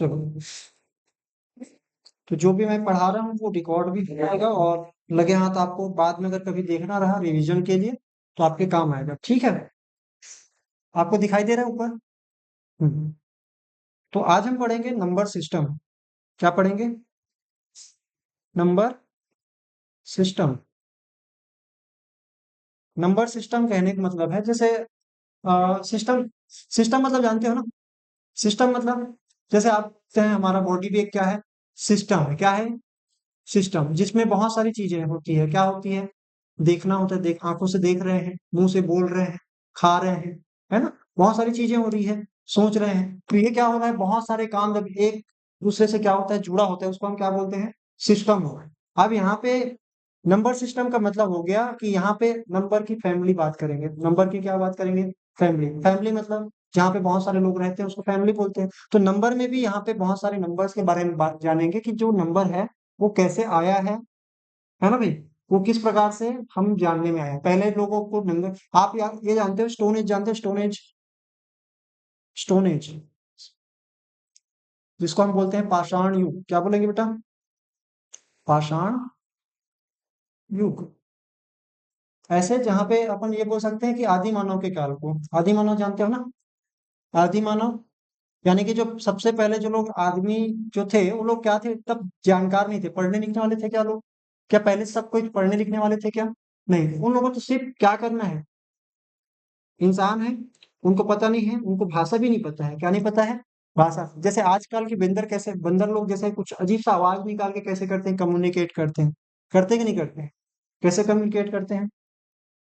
चलो, तो जो भी मैं पढ़ा रहा हूँ वो रिकॉर्ड भी हो जाएगा, और लगे हाथ आपको बाद में अगर कभी देखना रहा रिवीजन के लिए तो आपके काम आएगा। ठीक है, आपको दिखाई दे रहा है ऊपर? हम्म। तो आज हम पढ़ेंगे नंबर सिस्टम। क्या पढ़ेंगे? Number system. नंबर सिस्टम कहने का मतलब है, जैसे सिस्टम, सिस्टम मतलब जानते हो ना? सिस्टम मतलब जैसे आप कहते हैं हमारा बॉडी भी एक क्या है? सिस्टम है। क्या है? सिस्टम, जिसमें बहुत सारी चीजें होती है। क्या होती है? देखना होता है, देख आंखों से देख रहे हैं, मुंह से बोल रहे हैं, खा रहे हैं, है ना? बहुत सारी चीजें हो रही है, सोच रहे हैं, तो ये क्या हो रहा है? बहुत सारे काम जब एक दूसरे से क्या होता है, जुड़ा होता है, उसको हम क्या बोलते हैं? सिस्टम हो रहा है। अब यहाँ पे नंबर सिस्टम का मतलब हो गया कि यहाँ पे नंबर की फैमिली बात करेंगे। नंबर की क्या बात करेंगे? फैमिली। फैमिली मतलब जहाँ पे बहुत सारे लोग रहते हैं उसको फैमिली बोलते हैं। तो नंबर में भी यहाँ पे बहुत सारे नंबर्स के बारे में बात जानेंगे कि जो नंबर है वो कैसे आया है ना भाई? वो किस प्रकार से हम जानने में आया। पहले लोगों को नंबर, आप ये जानते हो स्टोन एज जानते हो? स्टोन एज, स्टोन एज जिसको हम बोलते हैं पाषाण युग। क्या बोलेंगे बेटा? पाषाण युग। ऐसे जहां पे अपन ये बोल सकते हैं कि आदि मानव के काल को, आदि मानव जानते हो ना? आदि मानव यानी कि जो सबसे पहले जो लोग आदमी जो थे वो लोग क्या थे? तब जानकार नहीं थे, पढ़ने लिखने वाले थे क्या लोग? क्या पहले से सब कोई पढ़ने लिखने वाले थे क्या? नहीं, उन लोगों को तो सिर्फ क्या करना है, इंसान है, उनको पता नहीं है, उनको भाषा भी नहीं पता है। क्या नहीं पता है? भाषा। जैसे आजकल के बंदर, कैसे बंदर लोग जैसे कुछ अजीब सा आवाज निकाल के कैसे करते हैं, कम्युनिकेट करते हैं? करते कि नहीं करते हैं? कैसे कम्युनिकेट करते हैं?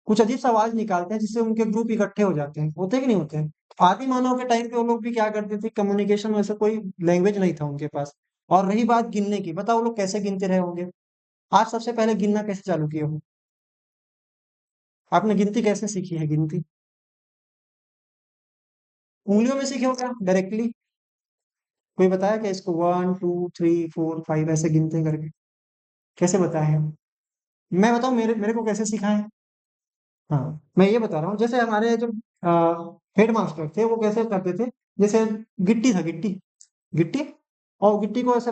कुछ अजीब सा आवाज निकालते हैं जिससे उनके ग्रुप इकट्ठे हो जाते हैं। होते कि नहीं होते हैं? आदि मानव के टाइम पे वो लोग भी क्या करते थे, कम्युनिकेशन वैसे कोई लैंग्वेज नहीं था उनके पास। और रही बात गिनने की, बताओ वो लोग कैसे गिनते रहे होंगे? आज सबसे पहले गिनना कैसे चालू किए हो? आपने गिनती कैसे सीखी है? गिनती उंगलियों में सीखे हो क्या डायरेक्टली? कोई बताया क्या इसको? 1 2 3 4 5 ऐसे गिनते हैं करके? कैसे बताए हैं? मैं बताऊं मेरे मेरे को कैसे सिखाए? हाँ, मैं ये बता रहा हूँ, जैसे हमारे जो हेड मास्टर थे वो कैसे करते थे। जैसे गिट्टी था, गिट्टी, गिट्टी, और गिट्टी को ऐसे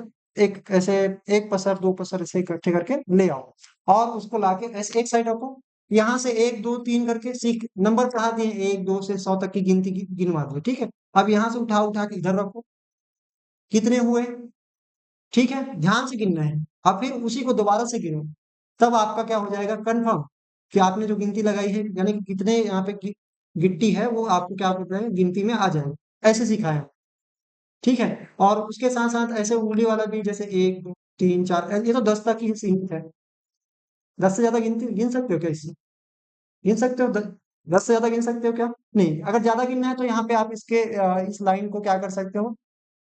ऐसे एक पसर दो पसर ऐसे इकट्ठे करके ले आओ, और उसको लाके ऐसे एक साइड रखो। यहाँ से 1 2 3 करके सीख नंबर पढ़ा दिए, 1 2 से 100 तक की गिनती गिनवा दिए। ठीक है, अब यहाँ से उठा उठा के इधर रखो, कितने हुए? ठीक है, ध्यान से गिनना है। अब फिर उसी को दोबारा से गिनो, तब आपका क्या हो जाएगा, कंफर्म कि आपने जो गिनती लगाई है, यानी कि कितने यहाँ पे गिट्टी है, वो आपको क्या करना है, गिनती में आ जाएगा। ऐसे सिखाया। ठीक है, और उसके साथ साथ ऐसे उंगली वाला भी, जैसे 1 2 3 4, ये तो 10 तक ही सीमित है। 10 से ज्यादा गिनती गिन सकते हो क्या इससे? गिन सकते हो? 10 से ज्यादा गिन सकते हो क्या? नहीं। अगर ज्यादा गिनना है तो यहाँ पे आप इसके इस लाइन को क्या कर सकते हो,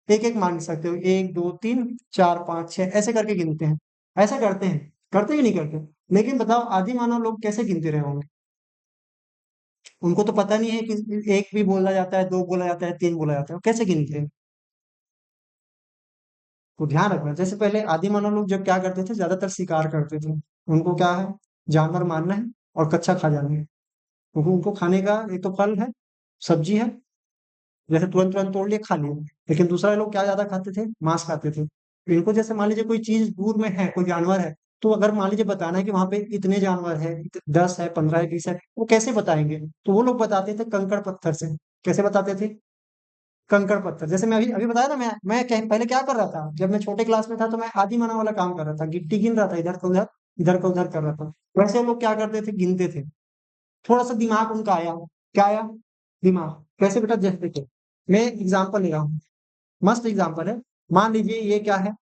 एक एक मान सकते हो, 1 2 3 4 5 6 ऐसे करके गिनते हैं। ऐसा करते हैं, करते ही नहीं करते? लेकिन बताओ आदि मानव लोग कैसे गिनते रहे होंगे? उनको तो पता नहीं है कि एक भी बोला जाता है, दो बोला जाता है, तीन बोला जाता है, वो कैसे गिनते हैं? तो ध्यान रखना, जैसे पहले आदि मानव लोग जब क्या करते थे, ज्यादातर शिकार करते थे। उनको क्या है, जानवर मारना है और कच्चा खा जाना है। क्योंकि उनको खाने का एक तो फल है, सब्जी है, जैसे तुरंत तुरंत तोड़ लिए खा लिए। लेकिन दूसरा लोग क्या ज्यादा खाते थे, मांस खाते थे। इनको जैसे मान लीजिए कोई चीज दूर में है, कोई जानवर है, तो अगर मान लीजिए बताना है कि वहां पे इतने जानवर है, 10 है 15 है 20 है, वो कैसे बताएंगे? तो वो लोग बताते थे कंकड़ पत्थर से। कैसे बताते थे? कंकड़ पत्थर। जैसे मैं अभी अभी बताया ना, पहले क्या कर रहा था, जब मैं छोटे क्लास में था तो मैं आदि मानव वाला काम कर रहा था, गिट्टी गिन रहा था, इधर का उधर, इधर का उधर कर रहा था। वैसे वो लोग क्या करते थे, गिनते थे। थोड़ा सा दिमाग उनका आया। क्या आया? दिमाग। कैसे बेटा? जैसे देखो, मैं एग्जाम्पल ले रहा हूँ, मस्त एग्जाम्पल है। मान लीजिए ये क्या है,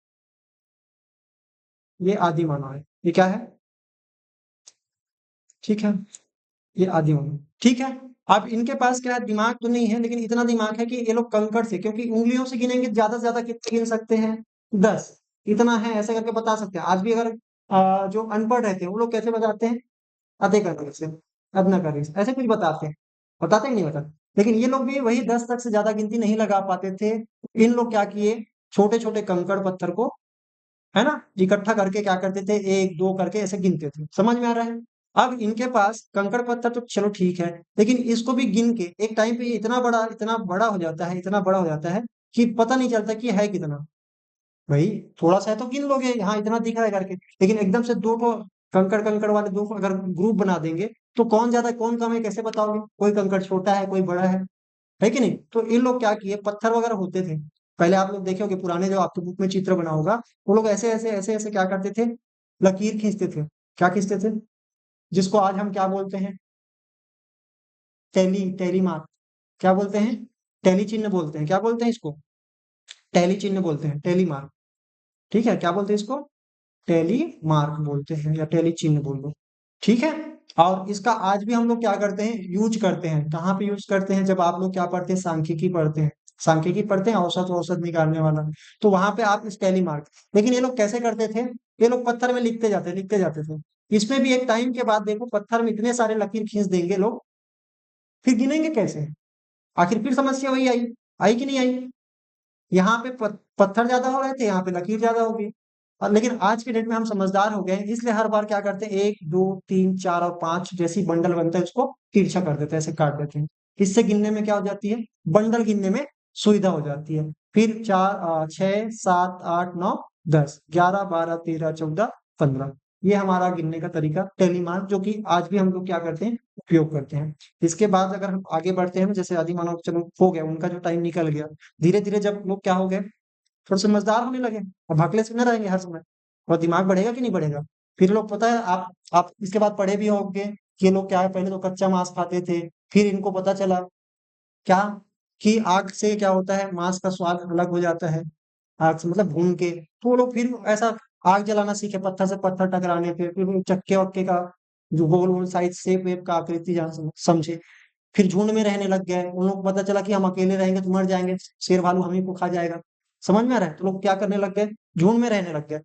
ये आदि मानव है, ये क्या है? ठीक है, ये आदि मानव, ठीक है। अब इनके पास क्या है, दिमाग तो नहीं है, लेकिन इतना दिमाग है कि ये लोग कंकड़ से, क्योंकि उंगलियों से गिनेंगे ज्यादा से ज्यादा कितने गिन सकते हैं, 10, इतना है, ऐसे करके बता सकते हैं। आज भी अगर जो अनपढ़ रहते हैं वो लोग कैसे बताते हैं, अधे करके से, अदना करके से, ऐसे कुछ बताते हैं। बताते कि नहीं बताते? लेकिन ये लोग भी वही 10 तक से ज्यादा गिनती नहीं लगा पाते थे। इन लोग क्या किए, छोटे छोटे कंकड़ पत्थर को, है ना, इकट्ठा करके क्या करते थे, 1 2 करके ऐसे गिनते थे। समझ में आ रहा है? अब इनके पास कंकड़ पत्थर तो चलो ठीक है, लेकिन इसको भी गिन के एक टाइम पे ये इतना बड़ा हो जाता है, इतना बड़ा हो जाता है कि पता नहीं चलता कि है कितना। भाई थोड़ा सा है तो गिन लोगे, हाँ इतना दिख रहा है करके, लेकिन एकदम से दो को कंकड़ कंकड़ वाले दो को अगर ग्रुप बना देंगे तो कौन ज्यादा कौन कम है कैसे बताओगे? कोई कंकड़ छोटा है, कोई बड़ा है कि नहीं? तो इन लोग क्या किए, पत्थर वगैरह होते थे पहले, आप लोग देखे होगे पुराने जो आपके बुक में चित्र बना होगा, वो लोग ऐसे ऐसे ऐसे ऐसे क्या करते थे, लकीर खींचते थे। क्या खींचते थे? जिसको आज हम क्या बोलते हैं, टैली मार्क। क्या बोलते हैं? टैली चिन्ह बोलते हैं। क्या बोलते हैं इसको? टैली चिन्ह बोलते हैं, टैली मार्क। ठीक है, क्या बोलते हैं इसको? टैली मार्क बोलते हैं या टैली चिन्ह बोल दो। ठीक है। और इसका आज भी हम लोग क्या करते हैं, यूज करते हैं। कहाँ पे यूज करते हैं? जब आप लोग क्या पढ़ते हैं, सांख्यिकी पढ़ते हैं। सांख्यिकी पढ़ते हैं, औसत औसत निकालने वाला, तो वहां पे आप इस टैली मार्क। लेकिन ये लोग कैसे करते थे, ये लोग पत्थर में लिखते जाते थे। इसमें भी एक टाइम के बाद देखो, पत्थर में इतने सारे लकीर खींच देंगे लोग, फिर गिनेंगे कैसे? आखिर फिर समस्या वही आई, आई कि नहीं आई? यहाँ पे पत्थर ज्यादा हो रहे थे, यहाँ पे लकीर ज्यादा हो गई। और लेकिन आज के डेट में हम समझदार हो गए हैं, इसलिए हर बार क्या करते हैं, एक दो तीन चार और पांच जैसी बंडल बनता है उसको तिरछा कर देते हैं, ऐसे काट देते हैं। इससे गिनने में क्या हो जाती है, बंडल गिनने में सुविधा हो जाती है। फिर चार, छह, सात, आठ, नौ, 10, 11, 12, 13, 14, 15, ये हमारा गिनने का तरीका टेलीमार्क, जो कि आज भी हम लोग क्या करते हैं, उपयोग करते हैं। इसके बाद अगर हम आगे बढ़ते हैं, जैसे आदि मानव चलो हो गया, उनका जो टाइम निकल गया, धीरे धीरे जब लोग क्या हो गए, थोड़ा समझदार होने लगे, और भकले से न रहेंगे हर समय, और दिमाग बढ़ेगा कि नहीं बढ़ेगा? फिर लोग, पता है आप इसके बाद पढ़े भी होंगे कि ये लोग क्या है, पहले तो कच्चा मांस खाते थे, फिर इनको पता चला क्या, कि आग से क्या होता है, मांस का स्वाद अलग हो जाता है, आग से मतलब भून के। तो वो लोग फिर ऐसा आग जलाना सीखे, पत्थर से पत्थर टकराने पे, फिर वो चक्के वक्के का जो गोल गोल साइज शेप वेप का आकृति जान समझे। फिर झुंड में रहने लग गए, उन लोग को पता चला कि हम अकेले रहेंगे तो मर जाएंगे, शेर भालू हम ही को खा जाएगा। समझ में आ रहा है? तो लोग क्या करने लग गए, झुंड में रहने लग गए।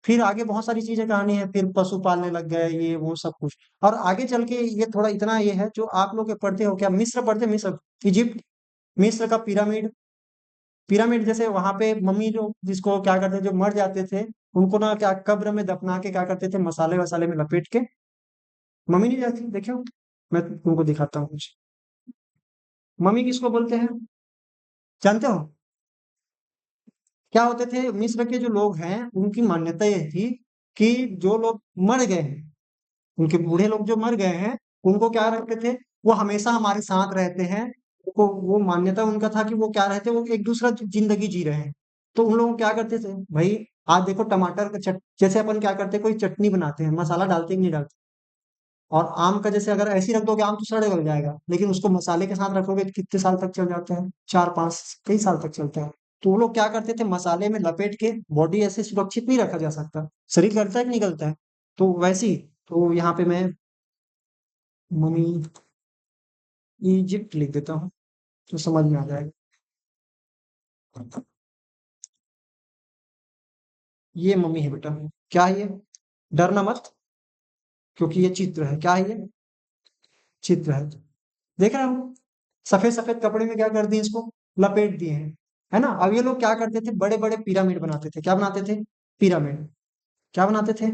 फिर आगे बहुत सारी चीजें कहानी है, फिर पशु पालने लग गए, ये वो सब कुछ। और आगे चल के ये थोड़ा इतना ये है, जो आप लोग के पढ़ते हो क्या, मिस्र पढ़ते, मिस्र, इजिप्ट, मिस्र का पिरामिड। पिरामिड जैसे वहां पे मम्मी जो जिसको क्या करते थे, जो मर जाते थे, उनको ना क्या कब्र में दफना के क्या करते थे, मसाले वसाले में लपेट के, मम्मी नहीं जाती देखे हो? मैं तुमको दिखाता हूँ कुछ। मम्मी किसको बोलते हैं, जानते हो? क्या होते थे, मिस्र के जो लोग हैं उनकी मान्यता ये थी कि जो लोग मर गए हैं, उनके बूढ़े लोग जो मर गए हैं, उनको क्या रखते थे, वो हमेशा हमारे साथ रहते हैं। वो मान्यता उनका था कि वो क्या रहते, वो एक दूसरा जिंदगी जी रहे हैं। तो उन लोग क्या करते थे भाई, आज देखो टमाटर का जैसे अपन क्या करते हैं, कोई चटनी बनाते हैं, मसाला डालते कि नहीं डालते? और आम का जैसे अगर ऐसे ही रख दोगे, आम तो सड़े गल जाएगा, लेकिन उसको मसाले के साथ रखोगे तो कितने साल तक चल जाता है, 4 5 कई साल तक चलता है। तो वो लोग क्या करते थे, मसाले में लपेट के, बॉडी ऐसे सुरक्षित नहीं रखा जा सकता, शरीर गलता है कि नहीं गलता है? तो वैसे ही, तो यहाँ पे मैं मम्मी इजिप्ट लिख देता हूँ, तो समझ में आ जाएगा। ये मम्मी है बेटा, क्या है ये? डरना मत, क्योंकि ये चित्र है। क्या है ये? चित्र है। देख रहे हो, सफेद सफेद कपड़े में क्या कर दिए, इसको लपेट दिए हैं, है ना? अब ये लोग क्या करते थे, बड़े बड़े पिरामिड बनाते थे। क्या बनाते थे? पिरामिड। क्या बनाते थे?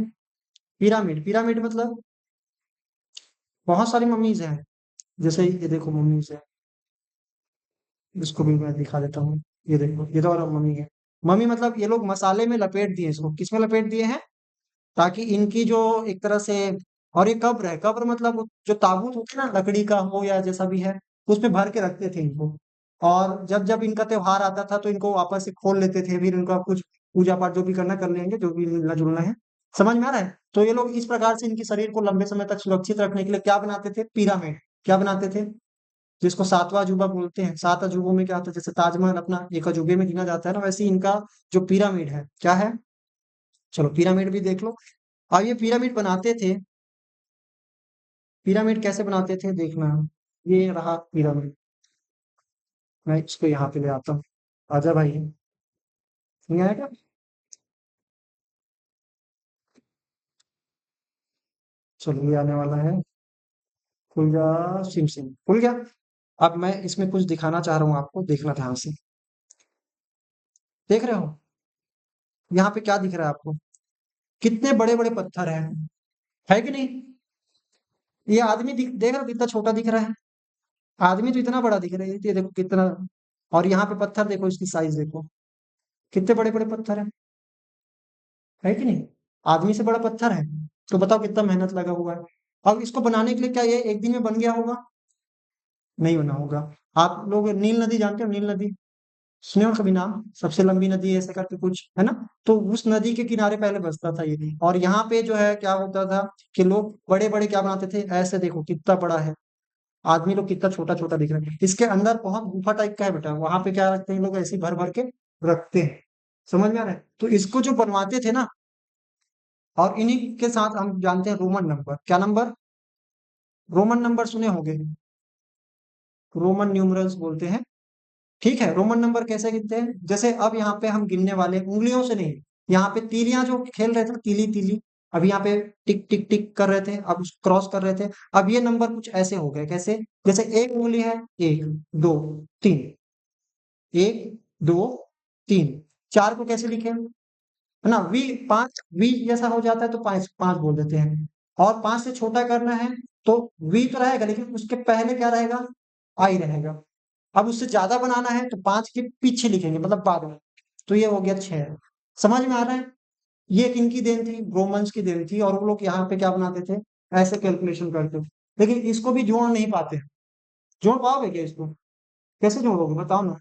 पिरामिड। पिरामिड मतलब बहुत सारी मम्मीज हैं, जैसे ये देखो मम्मीज है, इसको भी मैं दिखा देता हूँ। ये देखो, ये तो और मम्मी है। मम्मी मतलब ये लोग मसाले में लपेट दिए, इसको किस में लपेट दिए हैं, ताकि इनकी जो एक तरह से, और ये कब्र है, कब्र मतलब जो ताबूत होते हैं ना, लकड़ी का हो या जैसा भी है, उसमें भर के रखते थे इनको। और जब जब इनका त्योहार आता था तो इनको वापस से खोल लेते थे, फिर इनका कुछ पूजा पाठ जो भी करना कर लेंगे, जो भी मिलना जुलना है। समझ में आ रहा है? तो ये लोग इस प्रकार से इनकी शरीर को लंबे समय तक सुरक्षित रखने के लिए क्या बनाते थे, पिरामिड। क्या बनाते थे? जिसको सातवां अजूबा बोलते हैं। 7 अजूबों में क्या होता है, जैसे ताजमहल अपना एक अजूबे में गिना जाता है ना, वैसे ही इनका जो पिरामिड है क्या है। चलो पिरामिड भी देख लो। अब ये पिरामिड बनाते थे, पिरामिड कैसे बनाते थे देखना। ये रहा पिरामिड, मैं इसको यहाँ पे ले आता हूँ। आजा भाई, नहीं आएगा? चलो ये आने वाला है, खुल जा, सिम सिम खुल गया। अब मैं इसमें कुछ दिखाना चाह रहा हूँ आपको, देखना ध्यान से। देख रहे हो, यहाँ पे क्या दिख रहा है आपको, कितने बड़े बड़े पत्थर हैं, है कि नहीं? ये आदमी देख रहे हो कितना छोटा दिख रहा है, आदमी तो इतना बड़ा दिख रहा है, ये देखो कितना। और यहाँ पे पत्थर देखो, इसकी साइज देखो, कितने बड़े बड़े पत्थर है कि नहीं? आदमी से बड़ा पत्थर है। तो बताओ कितना मेहनत लगा हुआ है। अब इसको बनाने के लिए क्या ये एक दिन में बन गया होगा? नहीं बना होगा। आप लोग नील नदी जानते हो? नील नदी सुने हो कभी नाम? सबसे लंबी नदी ऐसे करके कुछ है ना। तो उस नदी के किनारे पहले बसता था ये। और यहाँ पे जो है क्या होता था कि लोग बड़े बड़े क्या बनाते थे, ऐसे देखो कितना बड़ा है। आदमी लोग कितना छोटा छोटा दिख रहा है, इसके अंदर बहुत गुफा टाइप का है बेटा, वहां पे क्या रखते हैं लोग, ऐसे भर भर के रखते हैं। समझ में आ रहा है? तो इसको जो बनवाते थे ना, और इन्हीं के साथ हम जानते हैं रोमन नंबर। क्या नंबर? रोमन नंबर सुने होंगे, रोमन न्यूमरल्स बोलते हैं। ठीक है, रोमन नंबर कैसे गिनते हैं? जैसे अब यहाँ पे हम गिनने वाले उंगलियों से नहीं, यहाँ पे तीलियां जो खेल रहे थे, तीली तीली, अब यहाँ पे टिक टिक टिक कर रहे थे, अब क्रॉस कर रहे थे। अब ये नंबर कुछ ऐसे हो गए, कैसे? जैसे एक उंगली है, एक, दो, तीन, एक, दो, तीन, चार को कैसे लिखे, है ना? वी, पांच, वी जैसा हो जाता है तो पांच पांच बोल देते हैं। और पांच से छोटा करना है तो वी तो रहेगा, लेकिन उसके पहले क्या रहेगा? आई रहेगा। अब उससे ज्यादा बनाना है तो पांच के पीछे लिखेंगे, मतलब बाद में। तो ये हो गया छह। समझ में आ रहा है? ये किनकी देन थी? रोमन्स की देन थी। और वो लोग यहाँ पे क्या बनाते थे, ऐसे कैलकुलेशन करते थे। लेकिन इसको भी जोड़ नहीं पाते। जोड़ पाओगे क्या इसको? कैसे जोड़ोगे बताओ ना।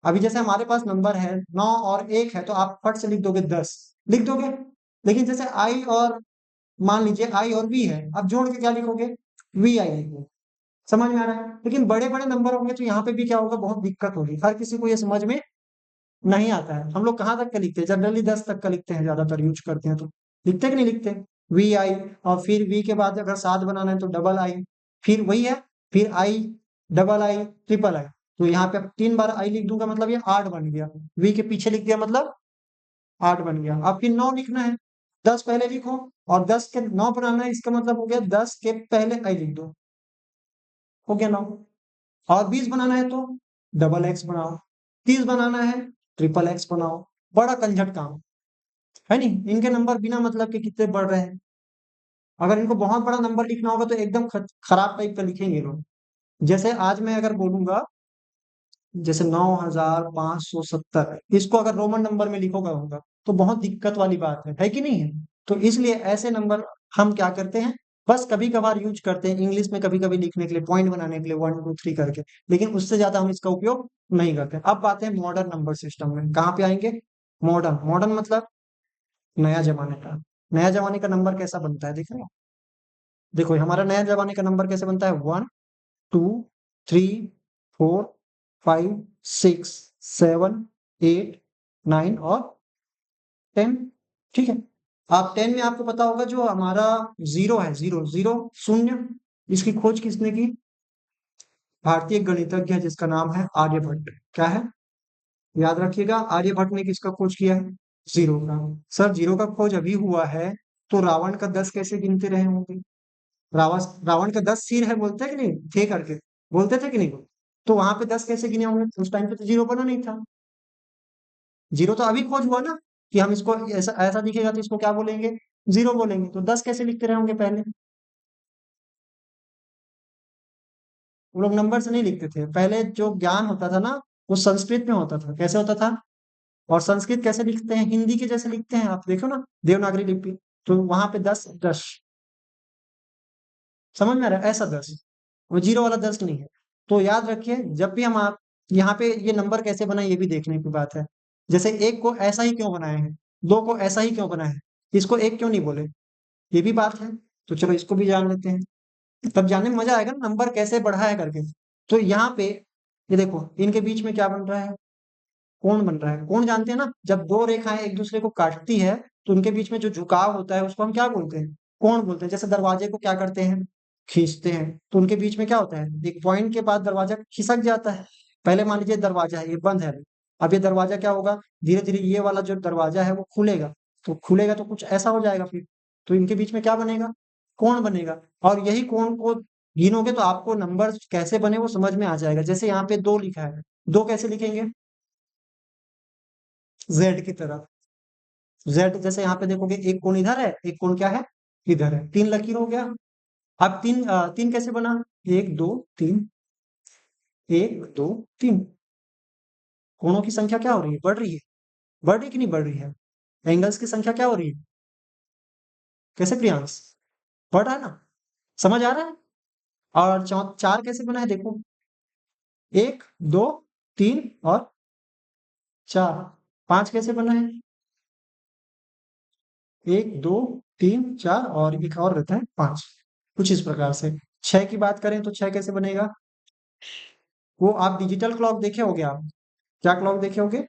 अभी जैसे हमारे पास नंबर है 9 और 1 है, तो आप फट से लिख दोगे 10, लिख दोगे। लेकिन जैसे आई और, मान लीजिए आई और वी है, अब जोड़ के क्या लिखोगे? वी आई लिखोगे। समझ में आ रहा है? लेकिन बड़े बड़े नंबर होंगे तो यहाँ पे भी क्या होगा, बहुत दिक्कत होगी, हर किसी को ये समझ में नहीं आता है। हम लोग कहाँ तक का लिखते हैं? जनरली 10 तक का लिखते हैं, ज्यादातर यूज करते हैं। तो लिखते कि नहीं लिखते? वी आई, और फिर वी के बाद अगर 7 बनाना है तो डबल आई, फिर वही है, फिर आई, डबल आई, ट्रिपल आई। तो यहाँ पे 3 बार आई लिख दूंगा, मतलब ये 8 बन गया। वी के पीछे लिख दिया, मतलब 8 बन गया। अब फिर 9 लिखना है, 10 पहले लिखो, और 10 के 9 बनाना है, इसका मतलब हो गया 10 के पहले आई लिख दो, हो गया 9। और 20 बनाना है तो डबल एक्स बनाओ, 30 बनाना है ट्रिपल एक्स बनाओ। बड़ा कंजट काम है नहीं? इनके नंबर बिना मतलब के कितने बढ़ रहे हैं। अगर इनको बहुत बड़ा नंबर लिखना होगा तो एकदम खराब टाइप का लिखेंगे लोग। जैसे आज मैं अगर बोलूंगा, जैसे 9570, इसको अगर रोमन नंबर में लिखोगा होगा तो बहुत दिक्कत वाली बात है कि नहीं है? तो इसलिए ऐसे नंबर हम क्या करते हैं, बस कभी कभार यूज करते हैं इंग्लिश में, कभी कभी लिखने के लिए, पॉइंट बनाने के लिए, 1 2 3 करके। लेकिन उससे ज्यादा हम इसका उपयोग नहीं करते। अब बात है मॉडर्न नंबर सिस्टम में, कहाँ पे आएंगे? मॉडर्न, मॉडर्न मतलब नया जमाने का। नया जमाने का नंबर कैसा बनता है देख रहे हो? देखो हमारा नया जमाने का नंबर कैसे बनता है, 1 2 3 4 5 6 7 8 9 और 10। ठीक है। आप 10 में आपको पता होगा जो हमारा जीरो है, जीरो जीरो, शून्य, इसकी खोज किसने की? भारतीय गणितज्ञ है जिसका नाम है आर्यभट्ट। क्या है? याद रखिएगा, आर्यभट्ट ने किसका खोज किया है? जीरो का। सर जीरो का खोज अभी हुआ है, तो रावण का 10 कैसे गिनते रहे होंगे? रावण रावण का 10 सिर है, बोलते हैं कि नहीं थे करके, बोलते थे कि नहीं? तो वहां पे 10 कैसे गिने होंगे? उस टाइम पे तो जीरो बना नहीं था। जीरो तो अभी खोज हुआ ना, कि हम इसको ऐसा ऐसा दिखेगा तो इसको क्या बोलेंगे? जीरो बोलेंगे। तो 10 कैसे लिखते रहे होंगे पहले? वो लोग नंबर से नहीं लिखते थे पहले। जो ज्ञान होता था ना, वो संस्कृत में होता था। कैसे होता था? और संस्कृत कैसे लिखते हैं? हिंदी के जैसे लिखते हैं, आप देखो ना, देवनागरी लिपि। तो वहां पे 10 10, समझ में आ रहा है? ऐसा 10, वो जीरो वाला 10 नहीं है। तो याद रखिए, जब भी हम आप यहाँ पे ये नंबर कैसे बनाए ये भी देखने की बात है। जैसे एक को ऐसा ही क्यों बनाए हैं, दो को ऐसा ही क्यों बनाए हैं, इसको एक क्यों नहीं बोले, ये भी बात है। तो चलो इसको भी जान लेते हैं, तब जानने में मजा आएगा ना नंबर कैसे बढ़ा है करके। तो यहाँ पे ये देखो, इनके बीच में क्या बन रहा है? कोण बन रहा है। कोण जानते हैं ना, जब दो रेखाएं एक दूसरे को काटती है तो उनके बीच में जो झुकाव होता है उसको हम क्या बोलते हैं? कोण बोलते हैं। जैसे दरवाजे को क्या करते हैं? खींचते हैं, तो उनके बीच में क्या होता है? एक पॉइंट के बाद दरवाजा खिसक जाता है। पहले मान लीजिए दरवाजा है, ये बंद है अभी। अब ये दरवाजा क्या होगा, धीरे धीरे ये वाला जो दरवाजा है वो खुलेगा। तो खुलेगा तो कुछ ऐसा हो जाएगा फिर। तो इनके बीच में क्या बनेगा? कोण बनेगा। और यही कोण को गिनोगे तो आपको नंबर कैसे बने वो समझ में आ जाएगा। जैसे यहाँ पे 2 लिखा है, 2 कैसे लिखेंगे? जेड की तरफ। जेड, जैसे यहाँ पे देखोगे एक कोण इधर है, एक कोण क्या है, इधर है। 3 लकीर हो गया। अब तीन, तीन कैसे बना? 1 2 3, 1 2 3। कोणों की संख्या क्या हो रही है, बढ़ रही है, बढ़ रही कि नहीं बढ़ रही है, एंगल्स की संख्या क्या हो रही है, कैसे प्रियांश, बढ़ रहा है ना, समझ आ रहा है। और चार कैसे बना है देखो, एक, दो, तीन और चार। पांच कैसे बना है, एक, दो, तीन, चार और एक और रहता है पांच, कुछ इस प्रकार से। छह की बात करें तो छह कैसे बनेगा, वो आप डिजिटल क्लॉक देखे होगे आप, क्या क्लॉक देखे होगे,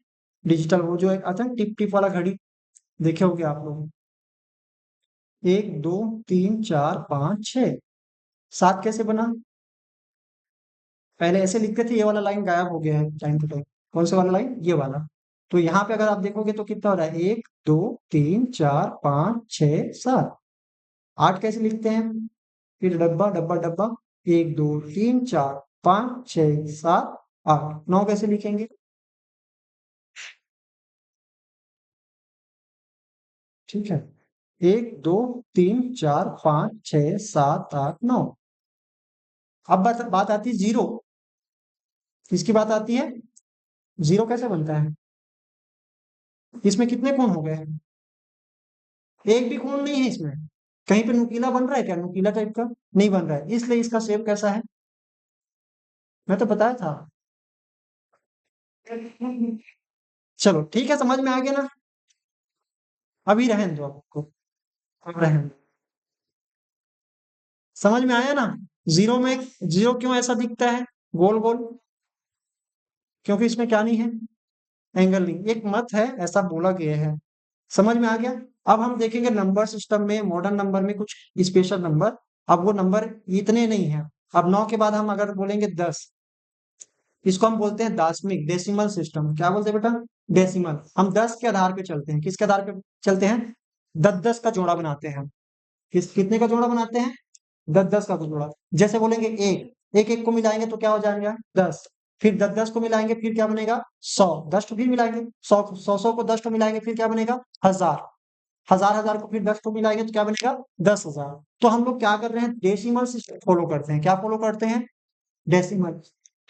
डिजिटल, वो जो एक आता है टिप टिप वाला घड़ी, देखे होगे आप लोग। एक, दो, तीन, चार, पांच, छह। सात कैसे बना, पहले ऐसे लिखते थे, ये वाला लाइन गायब हो गया है टाइम टू टाइम। कौन सा वाला लाइन, ये वाला। तो यहाँ पे अगर आप देखोगे तो कितना हो रहा है, एक, दो, तीन, चार, पांच, छह, सात। आठ कैसे लिखते हैं, फिर डब्बा डब्बा डब्बा, एक, दो, तीन, चार, पांच, छह, सात, आठ। नौ कैसे लिखेंगे, ठीक है, एक, दो, तीन, चार, पांच, छह, सात, आठ, नौ। अब बात आती है जीरो, किसकी बात आती है, जीरो कैसे बनता है, इसमें कितने कोण हो गए हैं, एक भी कोण नहीं है इसमें, कहीं पे नुकीला बन रहा है क्या, नुकीला टाइप का नहीं बन रहा है, इसलिए इसका शेप कैसा है, मैं तो बताया था। चलो ठीक है, समझ में आ गया ना, अभी रहने दो आपको, अब रहने दो। समझ में आया ना, जीरो में, जीरो क्यों ऐसा दिखता है गोल गोल, क्योंकि इसमें क्या नहीं है, एंगल नहीं, एक मत है ऐसा बोला गया है। समझ में आ गया। अब हम देखेंगे नंबर सिस्टम में, मॉडर्न नंबर में कुछ स्पेशल नंबर। अब वो नंबर इतने नहीं है। अब 9 के बाद हम अगर बोलेंगे 10, इसको हम बोलते हैं दाशमिक, डेसिमल सिस्टम। क्या बोलते हैं बेटा, डेसिमल। हम 10 के आधार पे चलते हैं, किसके आधार पे चलते हैं, 10 10 का जोड़ा बनाते हैं। कितने का जोड़ा बनाते हैं, 10 10 का जोड़ा। जैसे बोलेंगे एक, एक एक को मिलाएंगे तो क्या हो जाएगा, 10। फिर 10 10 को मिलाएंगे फिर क्या बनेगा, 100। 10 तो फिर मिलाएंगे, 100 100 को 10 तो मिलाएंगे फिर क्या बनेगा, 1000। 1000 1000 को फिर 10 को मिलाएंगे तो क्या बनेगा, 10,000। तो हम लोग क्या कर रहे हैं, डेसिमल सिस्टम फॉलो करते हैं। क्या फॉलो करते हैं, डेसिमल।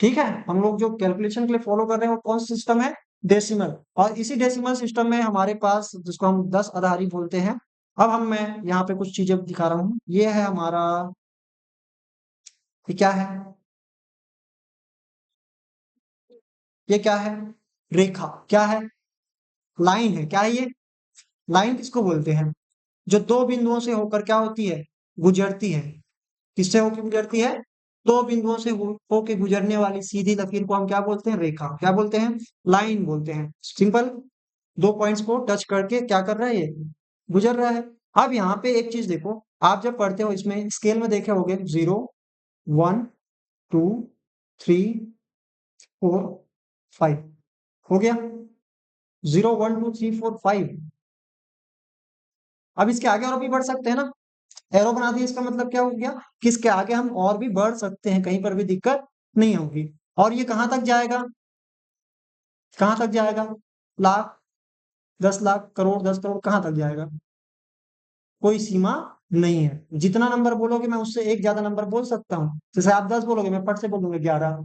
ठीक है, हम लोग जो कैलकुलेशन के लिए फॉलो कर रहे हैं वो कौन सा सिस्टम है, डेसिमल। और इसी डेसिमल सिस्टम में हमारे पास, जिसको हम 10 आधारी बोलते हैं। अब मैं यहाँ पे कुछ चीजें दिखा रहा हूँ, ये है हमारा, ये क्या है, ये क्या है, रेखा। क्या है, लाइन है। क्या है ये, लाइन किसको बोलते हैं, जो दो बिंदुओं से होकर क्या होती है, गुजरती है। किससे होकर गुजरती है, दो बिंदुओं से होकर गुजरने वाली सीधी लकीर को हम क्या बोलते हैं, रेखा। क्या बोलते हैं, लाइन बोलते हैं। सिंपल, दो पॉइंट्स को टच करके क्या कर रहा है, ये गुजर रहा है। अब यहाँ पे एक चीज देखो, आप जब पढ़ते हो इसमें स्केल में देखे होगे, 0 1 2 3 4 5 हो गया, 0 1 2 3 4 5। अब इसके आगे और भी बढ़ सकते हैं ना, एरो बना दिया, इसका मतलब क्या हो गया कि इसके आगे हम और भी बढ़ सकते हैं, कहीं पर भी दिक्कत नहीं होगी। और ये कहाँ तक जाएगा, कहाँ तक जाएगा, लाख, 10 लाख, करोड़, 10 करोड़, कहाँ तक जाएगा, कोई सीमा नहीं है। जितना नंबर बोलोगे मैं उससे एक ज्यादा नंबर बोल सकता हूँ। जैसे आप 10 बोलोगे मैं फट से बोलूंगा 11।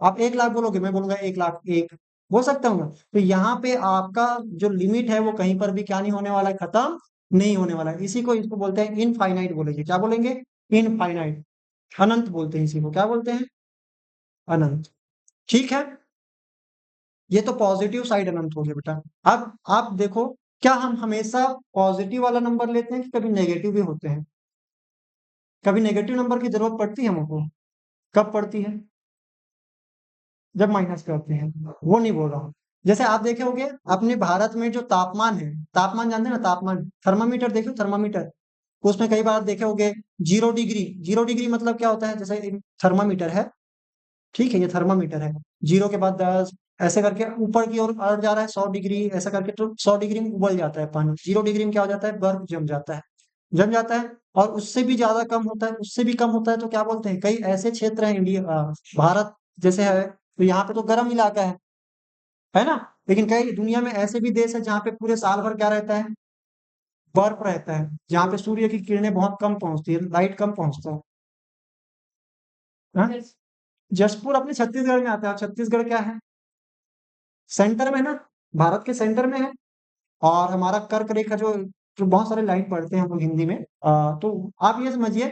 आप 1 लाख बोलोगे मैं बोलूंगा 1 लाख 1 बोल सकता हूँ। तो यहाँ पे आपका जो लिमिट है वो कहीं पर भी क्या नहीं होने वाला है, खत्म नहीं होने वाला है। इसी को, इसको बोलते हैं इनफाइनाइट बोलेंगे। क्या बोलेंगे, इनफाइनाइट, अनंत बोलते हैं इसी को। क्या बोलते हैं, अनंत। ठीक है, ये तो पॉजिटिव साइड अनंत हो गया बेटा। अब आप देखो, क्या हम हमेशा पॉजिटिव वाला नंबर लेते हैं कि कभी नेगेटिव भी होते हैं, कभी नेगेटिव नंबर की जरूरत पड़ती है हमको, कब पड़ती है, जब माइनस करते हैं, वो नहीं बोल रहा हूँ। जैसे आप देखे होंगे अपने भारत में जो तापमान है, तापमान जानते हैं ना, तापमान, थर्मामीटर देखो, थर्मामीटर, उसमें कई बार देखे होंगे 0 डिग्री। 0 डिग्री मतलब क्या होता है, जैसे थर्मामीटर है, ठीक है, ये थर्मामीटर है, 0 के बाद 10, ऐसे करके ऊपर की ओर बढ़ जा रहा है, 100 डिग्री ऐसा करके, तो 100 डिग्री में उबल जाता है पानी। 0 डिग्री में क्या हो जाता है, बर्फ जम जाता है, जम जाता है। और उससे भी ज्यादा कम होता है, उससे भी कम होता है तो क्या बोलते हैं, कई ऐसे क्षेत्र हैं इंडिया, भारत जैसे है, तो यहाँ पे तो गर्म इलाका है ना। लेकिन कई दुनिया में ऐसे भी देश है जहाँ पे पूरे साल भर क्या रहता है, बर्फ रहता है, जहाँ पे सूर्य की किरणें बहुत कम पहुंचती है, लाइट कम पहुंचता है। हाँ? जसपुर अपने छत्तीसगढ़ में आता है, और छत्तीसगढ़ क्या है, सेंटर में ना, भारत के सेंटर में है। और हमारा कर्क रेखा जो जो बहुत सारे लाइन पढ़ते हैं हम लोग हिंदी में, तो आप ये समझिए,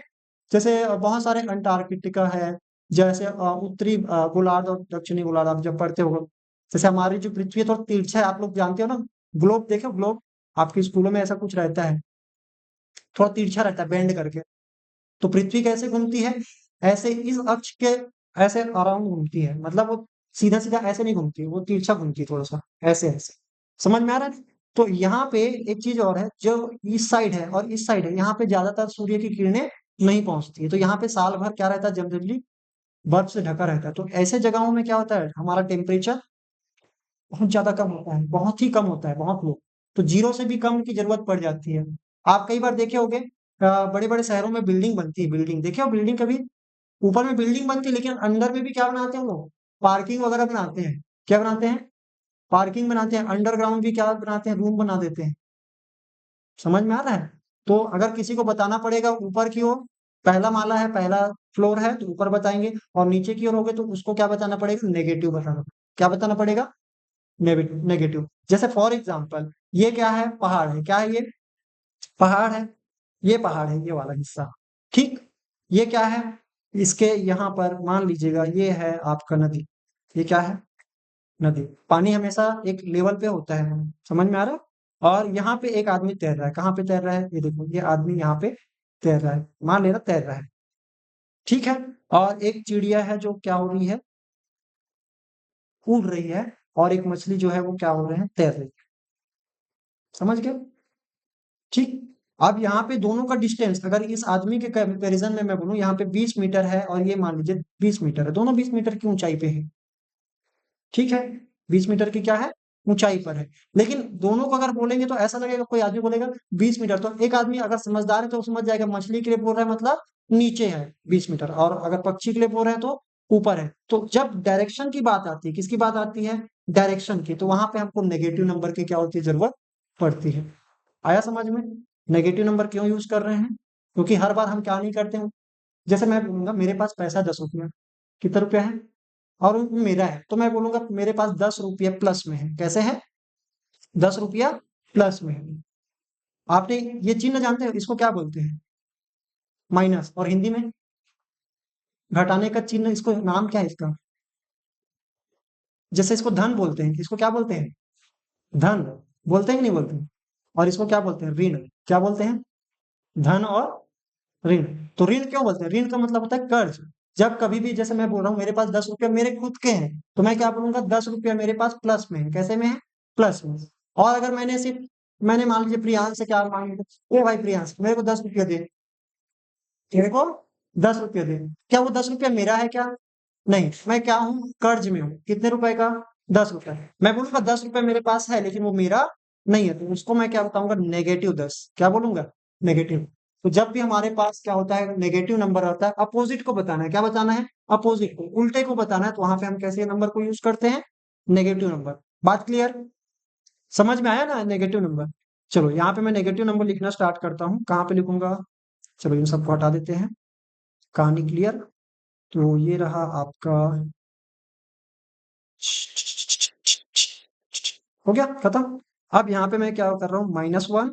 जैसे बहुत सारे अंटार्कटिका है, जैसे उत्तरी गोलार्ध और दक्षिणी गोलार्ध आप जब पढ़ते हो, जैसे हमारी जो पृथ्वी है थोड़ा तिरछा है, आप लोग जानते हो ना, ग्लोब देखो ग्लोब, आपके स्कूलों में ऐसा कुछ रहता है, थोड़ा तिरछा रहता है बेंड करके। तो पृथ्वी कैसे घूमती है, ऐसे इस अक्ष के ऐसे अराउंड घूमती है, मतलब वो सीधा सीधा ऐसे नहीं घूमती, वो तिरछा घूमती है थोड़ा सा, ऐसे ऐसे। समझ में आ रहा है? तो यहाँ पे एक चीज और है, जो इस साइड है और इस साइड है, यहाँ पे ज्यादातर सूर्य की किरणें नहीं पहुंचती है, तो यहाँ पे साल भर क्या रहता है, जनरली बर्फ से ढका रहता है। तो ऐसे जगहों में क्या होता है, हमारा टेम्परेचर बहुत ज्यादा कम होता है, बहुत ही कम होता है, बहुत लो। तो जीरो से भी कम की जरूरत पड़ जाती है। आप कई बार देखे होंगे, बड़े बड़े शहरों में बिल्डिंग बनती है, बिल्डिंग देखे हो बिल्डिंग कभी, ऊपर में बिल्डिंग बनती है लेकिन अंडर में भी क्या बनाते हैं वो लोग, पार्किंग वगैरह बनाते हैं। क्या बनाते हैं? पार्किंग बनाते हैं, अंडरग्राउंड भी क्या बनाते हैं, रूम बना देते हैं। समझ में आ रहा है? तो अगर किसी को बताना पड़ेगा ऊपर की ओर पहला माला है, पहला फ्लोर है, तो ऊपर बताएंगे, और नीचे की ओर होगे तो उसको क्या बताना पड़ेगा, नेगेटिव बताना। क्या बताना पड़ेगा? नेगेटिव। जैसे फॉर एग्जाम्पल, ये क्या है, पहाड़ है, क्या है ये, पहाड़ है, ये पहाड़ है, ये वाला हिस्सा, ठीक। ये क्या है, इसके यहाँ पर मान लीजिएगा ये है आपका नदी। ये क्या है, नदी। पानी हमेशा एक लेवल पे होता है, समझ में आ रहा है? और यहाँ पे एक आदमी तैर रहा है, कहाँ पे तैर रहा है, ये देखो, ये आदमी यहाँ पे तैर रहा है, मान लेना तैर रहा है, ठीक है। और एक चिड़िया है जो क्या हो रही है, उड़ रही है। और एक मछली जो है वो क्या हो रहे हैं, तैर रही है। समझ गए? ठीक। अब यहाँ पे दोनों का डिस्टेंस, अगर इस आदमी के कंपेरिजन में मैं बोलूँ, यहाँ पे 20 मीटर है और ये मान लीजिए 20 मीटर है, दोनों 20 मीटर की ऊंचाई पे है, ठीक है। 20 मीटर की क्या है, ऊंचाई पर है। लेकिन दोनों को अगर बोलेंगे तो ऐसा लगेगा, कोई आदमी बोलेगा 20 मीटर, तो एक आदमी अगर समझदार है तो समझ जाएगा मछली के लिए बोल रहा है मतलब नीचे है 20 मीटर, और अगर पक्षी के लिए बोल रहे हैं तो ऊपर है। तो जब डायरेक्शन की बात आती है, किसकी बात आती है, डायरेक्शन की, तो वहां पे हमको नेगेटिव नंबर की क्या होती है, जरूरत पड़ती है। आया समझ में? नेगेटिव नंबर क्यों यूज कर रहे हैं, क्योंकि हर बार हम क्या नहीं करते हैं, जैसे मैं बोलूंगा मेरे पास पैसा 10 रुपया, कितना रुपया है, और वो मेरा है, तो मैं बोलूंगा मेरे पास 10 रुपया प्लस में है, कैसे है, 10 रुपया प्लस में है। आपने ये चिन्ह जानते हो, इसको क्या बोलते हैं, माइनस, और हिंदी में घटाने का चिन्ह, इसको नाम क्या है इसका, जैसे इसको धन बोलते हैं, इसको क्या बोलते हैं, धन बोलते हैं कि नहीं बोलते हैं? और इसको क्या बोलते हैं, ऋण। क्या बोलते हैं, धन और ऋण। तो ऋण क्यों बोलते हैं, ऋण का मतलब होता है कर्ज। जब कभी भी, जैसे मैं बोल रहा हूँ मेरे पास 10 रुपया मेरे खुद के हैं, तो मैं क्या बोलूंगा, 10 रुपया मेरे पास प्लस में है, कैसे में है, प्लस में। और अगर मैंने मान लीजिए प्रियांश से क्या मांग लिया, ए भाई प्रियांश मेरे को 10 रुपया दे, तेरे को 10 रुपया दे, क्या वो 10 रुपया मेरा है क्या, नहीं, मैं क्या हूँ, कर्ज में हूँ, कितने रुपए का, 10 रुपया। मैं बोलूंगा 10 रुपया मेरे पास है लेकिन वो मेरा नहीं है, तो उसको मैं क्या बताऊंगा, -10। क्या बोलूंगा, नेगेटिव। तो जब भी हमारे पास क्या होता है, नेगेटिव नंबर होता है, अपोजिट को बताना है, क्या बताना है, अपोजिट को, उल्टे को बताना है, तो वहां पे हम कैसे नंबर को यूज करते हैं, नेगेटिव नंबर। बात क्लियर, समझ में आया ना, नेगेटिव नंबर। चलो यहाँ पे मैं नेगेटिव नंबर लिखना स्टार्ट करता हूँ, कहाँ पे लिखूंगा, चलो इन सबको हटा देते हैं, कहानी क्लियर। तो ये रहा आपका, हो गया खत्म। अब यहाँ पे मैं क्या कर रहा हूँ, -1,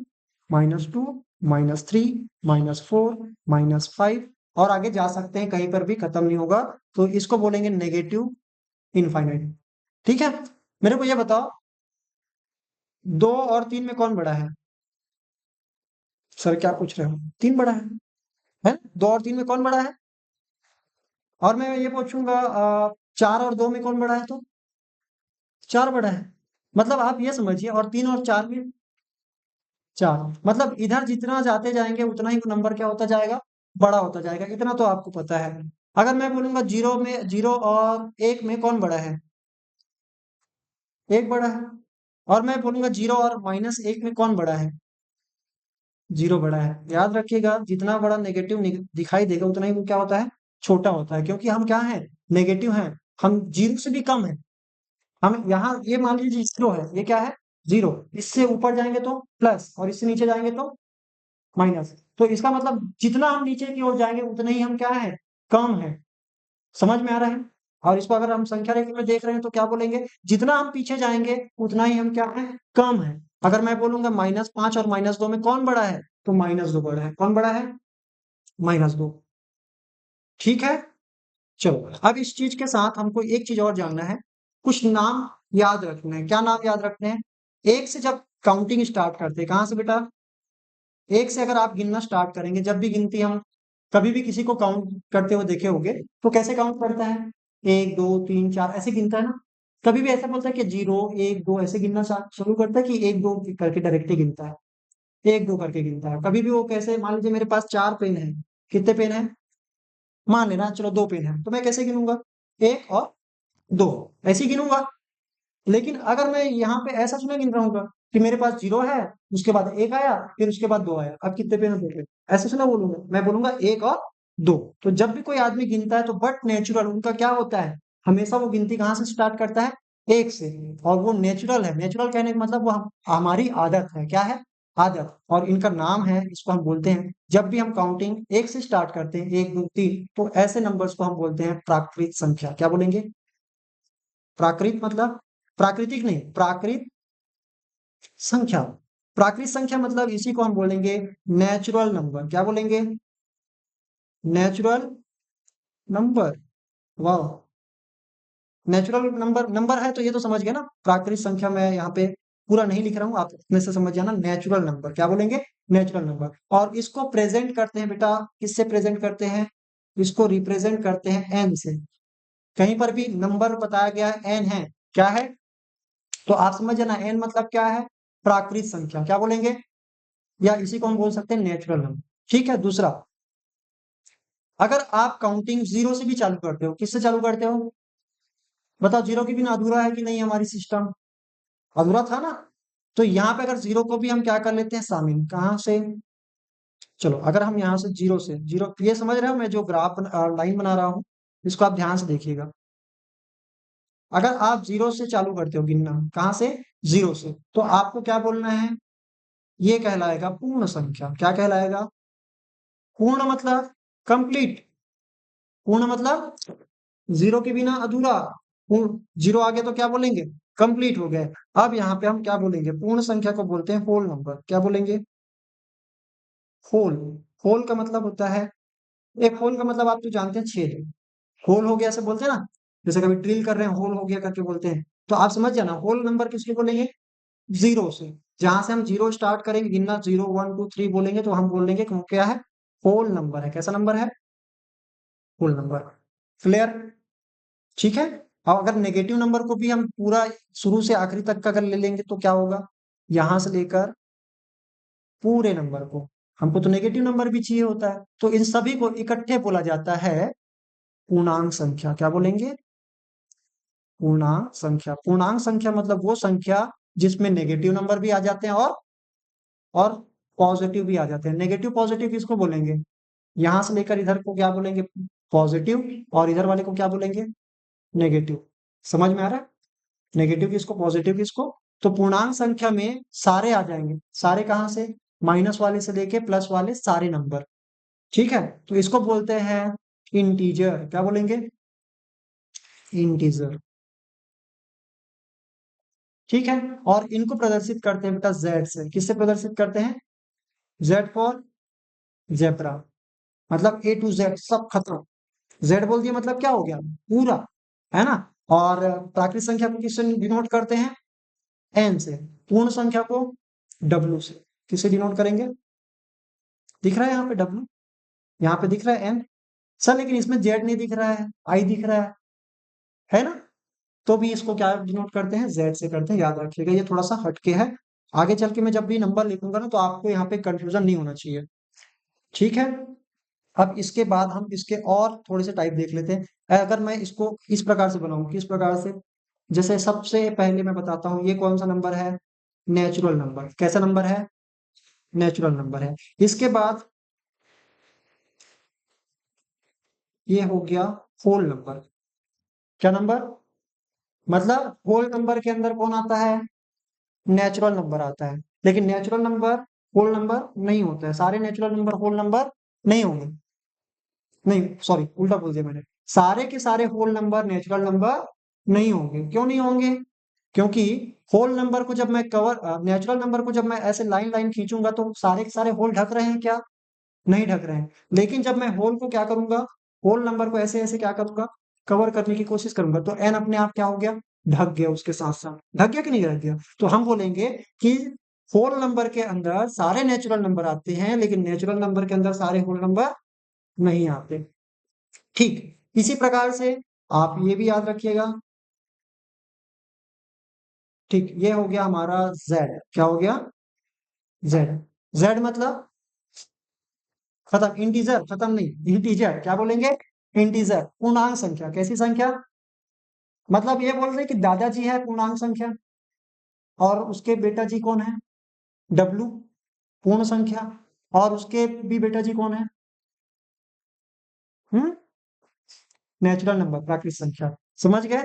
-2, -3, -4, -5, और आगे जा सकते हैं, कहीं पर भी खत्म नहीं होगा। तो इसको बोलेंगे नेगेटिव इनफाइनाइट, ठीक है। मेरे को ये बताओ, 2 और 3 में कौन बड़ा है, सर क्या पूछ रहे हो, 3 बड़ा है? 2 और 3 में कौन बड़ा है? और मैं ये पूछूंगा, 4 और 2 में कौन बड़ा है, तो 4 बड़ा है। मतलब आप ये समझिए, और 3 और 4 में 4, मतलब इधर जितना जाते जाएंगे उतना ही नंबर क्या होता जाएगा, बड़ा होता जाएगा, इतना तो आपको पता है। अगर मैं बोलूंगा 0 और 1 में कौन बड़ा है, 1 बड़ा है। और मैं बोलूंगा 0 और -1 में कौन बड़ा है, 0 बड़ा है। याद रखिएगा, जितना बड़ा नेगेटिव दिखाई देगा उतना ही वो क्या होता है, छोटा होता है, क्योंकि हम क्या है, नेगेटिव हैं, हम जीरो से भी कम है। हम यहाँ ये मान लीजिए 0 है, ये क्या है, 0, इससे ऊपर जाएंगे तो प्लस, और इससे नीचे जाएंगे तो माइनस। तो इसका मतलब जितना हम नीचे की ओर जाएंगे उतना ही हम क्या है, कम है। समझ में आ रहा है? और इसको अगर हम संख्या रेखा में देख रहे हैं तो क्या बोलेंगे, जितना हम पीछे जाएंगे उतना ही हम क्या है, कम है। अगर मैं बोलूंगा -5 और -2 में कौन बड़ा है, तो -2 बड़ा है। कौन बड़ा है, -2। ठीक है, चलो अब इस चीज के साथ हमको एक चीज और जानना है, कुछ नाम याद रखने हैं। क्या नाम याद रखने हैं, एक से जब काउंटिंग स्टार्ट करते हैं, कहां से बेटा, एक से अगर आप गिनना स्टार्ट करेंगे, जब भी गिनती हम कभी भी किसी को काउंट करते हुए देखे होंगे, तो कैसे काउंट करता है, 1 2 3 4 ऐसे गिनता है ना। कभी भी ऐसा बोलता है कि 0 1 2 ऐसे गिनना शुरू करता है, कि 1 2 करके डायरेक्टली गिनता है, 1 2 करके गिनता है। कभी भी वो कैसे, मान लीजिए मेरे पास 4 पेन है, कितने पेन है, मान लेना चलो 2 पेन है, तो मैं कैसे गिनूंगा, 1 और 2 ऐसे ही गिनूंगा। लेकिन अगर मैं यहाँ पे ऐसा सुना गिन रहूंगा कि मेरे पास 0 है, उसके बाद 1 आया, फिर उसके बाद 2 आया, अब कितने पेन है, 2 पेन, ऐसे सुना बोलूंगा, मैं बोलूंगा 1 और 2। तो जब भी कोई आदमी गिनता है तो बट नेचुरल उनका क्या होता है, हमेशा वो गिनती कहाँ से स्टार्ट करता है, 1 से। और वो नेचुरल है, नेचुरल कहने का मतलब वो हमारी आदत है, क्या है, आदत। और इनका नाम है, इसको हम बोलते हैं, जब भी हम काउंटिंग 1 से स्टार्ट करते हैं, 1 2 3, तो ऐसे नंबर्स को हम बोलते हैं प्राकृत संख्या। क्या बोलेंगे, प्राकृत मतलब प्राकृतिक नहीं, प्राकृत संख्या। प्राकृत संख्या मतलब इसी को हम बोलेंगे नेचुरल नंबर। क्या बोलेंगे, नेचुरल नंबर। वाह, नेचुरल नंबर, नंबर है तो ये तो समझ गए ना। प्राकृत संख्या मैं यहाँ पे पूरा नहीं लिख रहा हूँ, आप इसमें से समझ जाना, नेचुरल नंबर। क्या बोलेंगे, नेचुरल नंबर। और इसको प्रेजेंट करते हैं बेटा, किससे प्रेजेंट करते हैं, इसको रिप्रेजेंट करते हैं एन से। कहीं पर भी नंबर बताया गया है एन है, क्या है, तो आप समझ जाना एन मतलब क्या है, प्राकृत संख्या। क्या बोलेंगे, या इसी को हम बोल सकते हैं नेचुरल नंबर। ठीक है, दूसरा, अगर आप काउंटिंग 0 से भी चालू करते हो, किससे चालू करते हो, बताओ, 0 के बिना अधूरा है कि नहीं, हमारी सिस्टम अधूरा था ना। तो यहाँ पे अगर 0 को भी हम क्या कर लेते हैं, शामिल, कहाँ से, चलो अगर हम यहाँ से 0 से 0, ये समझ रहे हो मैं जो ग्राफ लाइन बना रहा हूँ, इसको आप ध्यान से देखिएगा। अगर आप 0 से चालू करते हो गिनना, कहाँ से, 0 से, तो आपको क्या बोलना है, ये कहलाएगा पूर्ण संख्या। क्या कहलाएगा, पूर्ण मतलब कंप्लीट, पूर्ण मतलब 0 के बिना अधूरा, पूर्ण 0 आ गया तो क्या बोलेंगे, कंप्लीट हो गए। अब यहाँ पे हम क्या बोलेंगे, पूर्ण संख्या को बोलते हैं होल नंबर। क्या बोलेंगे, होल। होल का मतलब होता है, एक होल का मतलब आप तो जानते हैं, छेद। होल हो गया ऐसे बोलते हैं ना, जैसे कभी ड्रिल कर रहे हैं, होल हो गया करके बोलते हैं। तो आप समझ जाना, होल नंबर किसको बोलेंगे, 0 से। जहां से हम 0 स्टार्ट करेंगे गिनना, 0 1 2 3 बोलेंगे, तो हम बोल देंगे कि वो क्या है, होल नंबर है। कैसा नंबर है, होल नंबर। क्लियर, ठीक है। और अगर नेगेटिव नंबर को भी हम पूरा शुरू से आखिरी तक का अगर ले लेंगे तो क्या होगा, यहां से लेकर पूरे नंबर को, हमको तो नेगेटिव नंबर भी चाहिए होता है, तो इन सभी को इकट्ठे बोला जाता है पूर्णांक संख्या। क्या बोलेंगे, पूर्णांक संख्या। पूर्णांक संख्या मतलब वो संख्या जिसमें नेगेटिव नंबर भी आ जाते हैं और पॉजिटिव भी आ जाते हैं। नेगेटिव पॉजिटिव किसको बोलेंगे, यहां से लेकर इधर को क्या बोलेंगे, पॉजिटिव, और इधर वाले को क्या बोलेंगे, नेगेटिव। समझ में आ रहा है, नेगेटिव किसको, पॉजिटिव किसको। तो पूर्णांक संख्या में सारे आ जाएंगे, सारे कहां से, माइनस वाले से लेके प्लस वाले सारे नंबर। ठीक है, तो इसको बोलते हैं इंटीजर। क्या बोलेंगे, इंटीजर। ठीक है, और इनको प्रदर्शित करते हैं बेटा जेड से। किससे प्रदर्शित करते हैं, जेड फॉर जेब्रा, मतलब A to Z सब खत्म। जेड बोल दिया मतलब क्या हो गया, पूरा, है ना। और प्राकृत संख्या को किससे डिनोट करते हैं, एन से। पूर्ण संख्या को डब्ल्यू से। किससे डिनोट करेंगे, दिख रहा है यहाँ पे डब्ल्यू, यहाँ पे दिख रहा है एन। सर लेकिन इसमें जेड नहीं दिख रहा है, आई दिख रहा है ना। तो भी इसको क्या डिनोट करते हैं, जेड से करते हैं, याद रखिएगा, ये थोड़ा सा हटके है। आगे चल के मैं जब भी नंबर लिखूंगा ना, तो आपको यहाँ पे कंफ्यूजन नहीं होना चाहिए। ठीक है, अब इसके बाद हम इसके और थोड़े से टाइप देख लेते हैं। अगर मैं इसको इस प्रकार से बनाऊं, किस प्रकार से, जैसे सबसे पहले मैं बताता हूँ, ये कौन सा नंबर है, नेचुरल नंबर। कैसा नंबर है, नेचुरल नंबर है। इसके बाद ये हो गया होल नंबर। क्या नंबर, मतलब होल नंबर के अंदर कौन आता है, नेचुरल नंबर आता है। लेकिन नेचुरल नंबर होल नंबर नहीं होता है, सारे नेचुरल नंबर होल नंबर नहीं होंगे। नहीं सॉरी, उल्टा बोल दिया मैंने, सारे के सारे होल नंबर नेचुरल नंबर नहीं होंगे। क्यों नहीं होंगे? क्योंकि होल नंबर को जब मैं नेचुरल नंबर को जब मैं ऐसे लाइन लाइन खींचूंगा तो सारे के सारे होल ढक रहे हैं क्या? नहीं ढक रहे हैं। लेकिन जब मैं होल को क्या करूंगा, होल नंबर को ऐसे ऐसे क्या करूंगा, कवर करने की कोशिश करूंगा, तो एन अपने आप क्या हो गया, ढक गया, उसके साथ साथ ढक गया कि नहीं ढक गया? तो हम बोलेंगे कि होल नंबर के अंदर सारे नेचुरल नंबर आते हैं, लेकिन नेचुरल नंबर के अंदर सारे होल नंबर नहीं आते। ठीक इसी प्रकार से आप ये भी याद रखिएगा। ठीक, ये हो गया हमारा जेड। क्या हो गया? जेड। जेड मतलब खत्म, इंटीजर खत्म नहीं, इंटीजर क्या बोलेंगे? इंटीजर, पूर्णांक संख्या। कैसी संख्या? मतलब ये बोल रहे कि दादाजी है पूर्णांक संख्या, और उसके बेटा जी कौन है? डब्लू, पूर्ण संख्या। और उसके भी बेटा जी कौन है? हम्म, नेचुरल नंबर, प्राकृतिक संख्या। समझ गए?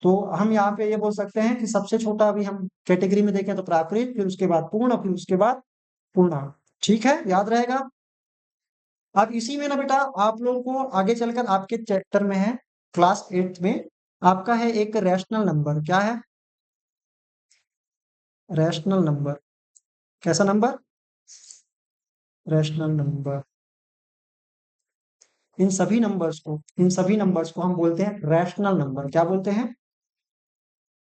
तो हम यहाँ पे ये बोल सकते हैं कि सबसे छोटा अभी हम कैटेगरी में देखें तो प्राकृत, फिर उसके बाद पूर्ण, फिर उसके बाद पूर्णांक। ठीक है, याद रहेगा। अब इसी में ना बेटा आप लोगों को आगे चलकर आपके चैप्टर में है, क्लास 8 में आपका है एक रैशनल नंबर। क्या है? Rational number. कैसा नंबर? Rational number. इन सभी नंबर्स को हम बोलते हैं रैशनल नंबर। क्या बोलते हैं?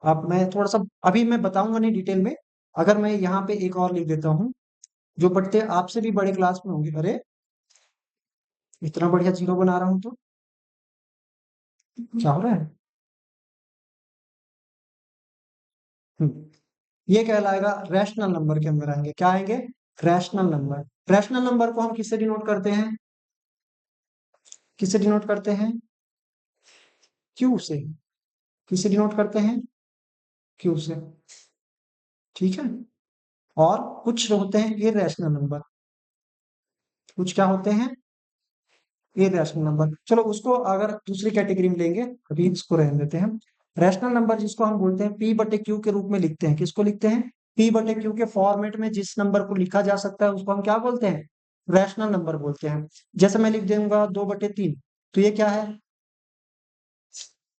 अब मैं थोड़ा सा, अभी मैं बताऊंगा नहीं डिटेल में। अगर मैं यहाँ पे एक और लिख देता हूँ, जो बच्चे आपसे भी बड़े क्लास में होंगे। अरे इतना बढ़िया जीरो बना रहा हूँ तो क्या हो रहा है? हम्म, ये कहलाएगा रैशनल नंबर के अंदर आएंगे। क्या आएंगे? Rational number. रैशनल नंबर को हम किससे डिनोट करते हैं? किससे डिनोट करते हैं? क्यू से। किससे डिनोट करते हैं? क्यू से। ठीक है। और कुछ होते हैं इरेशनल नंबर। कुछ क्या होते हैं? Irrational number. चलो उसको अगर दूसरी कैटेगरी में लेंगे, अभी इसको रहने देते हैं। रैशनल नंबर जिसको हम बोलते हैं पी बटे क्यू के रूप में लिखते हैं। किसको लिखते हैं? पी बटे क्यू के फॉर्मेट में जिस नंबर को लिखा जा सकता है उसको हम क्या बोलते हैं? रैशनल नंबर बोलते हैं। जैसे मैं लिख दूंगा 2/3, तो ये क्या है?